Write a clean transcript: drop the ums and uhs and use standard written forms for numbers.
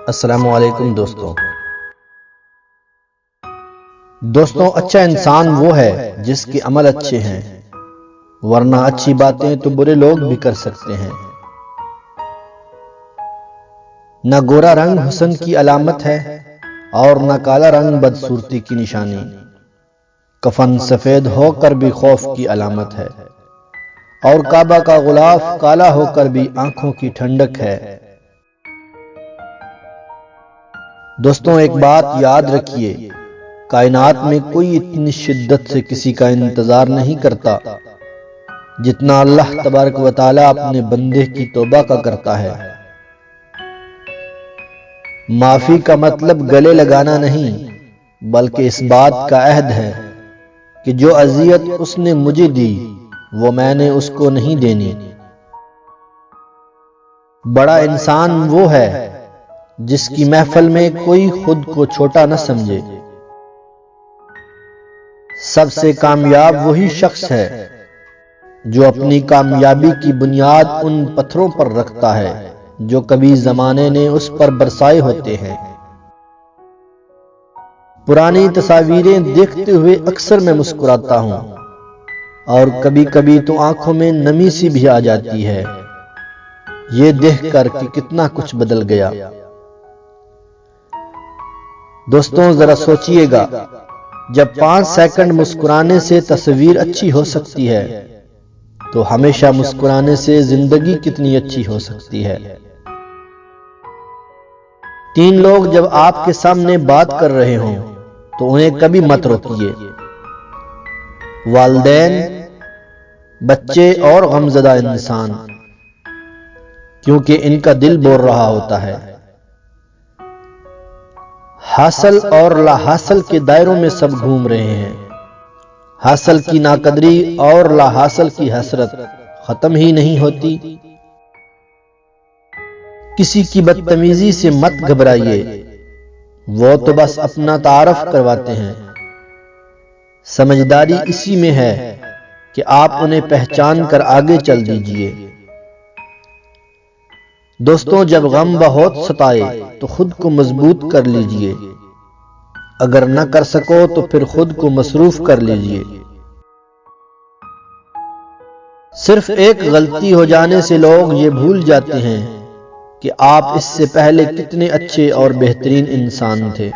अस्सलामुअलैकुम दोस्तों, अच्छा इंसान वो है जिसके अमल अच्छे हैं, वरना अच्छी बातें तो बुरे लोग भी कर सकते हैं। न गोरा रंग हुस्न की अलामत है और न काला रंग बदसूरती की निशानी। कफन सफेद होकर भी खौफ की अलामत है और काबा का गुलाफ काला होकर भी आंखों की ठंडक है। दोस्तों, एक बात याद रखिए, कायनात में कोई इतनी शिद्दत से किसी का इंतजार नहीं करता जितना अल्लाह तबारक व तआला अपने बंदे की तौबा का करता है। माफी का मतलब गले लगाना नहीं, बल्कि इस बात का अहद है कि जो अजियत उसने मुझे दी वो मैंने उसको नहीं देनी। बड़ा इंसान वो है जिसकी महफिल में कोई खुद को छोटा न समझे। सबसे कामयाब वही शख्स है जो अपनी कामयाबी की बुनियाद उन पत्थरों पर रखता है जो कभी जमाने ने उस पर बरसाए होते हैं। पुरानी तस्वीरें देखते हुए अक्सर मैं मुस्कुराता हूं और कभी कभी तो आंखों में नमी सी भी आ जाती है, ये देखकर कि कितना कुछ बदल गया। दोस्तों, जरा सोचिएगा, जब 5 सेकंड मुस्कुराने से तस्वीर अच्छी हो सकती है तो हमेशा मुस्कुराने से जिंदगी कितनी अच्छी हो सकती है। 3 लोग जब आपके सामने बात कर रहे हों तो उन्हें कभी मत रोकिए। वालिदैन, बच्चे और गमज़दा इंसान, क्योंकि इनका दिल बोल रहा होता है। हासिल और लाहासिल के दायरों में सब घूम रहे हैं। हासिल की नाकदरी और लाहासिल की हसरत खत्म ही नहीं होती। किसी की बदतमीजी से मत घबराइए, वो तो बस अपना तारफ करवाते हैं। समझदारी इसी में है कि आप उन्हें पहचान कर आगे चल दीजिए। दोस्तों, जब गम बहुत सताए तो खुद को मजबूत कर लीजिए। अगर न कर सको तो फिर खुद को मसरूफ कर लीजिए। सिर्फ एक गलती हो जाने से लोग ये भूल जाते हैं कि आप इससे पहले कितने अच्छे और बेहतरीन इंसान थे।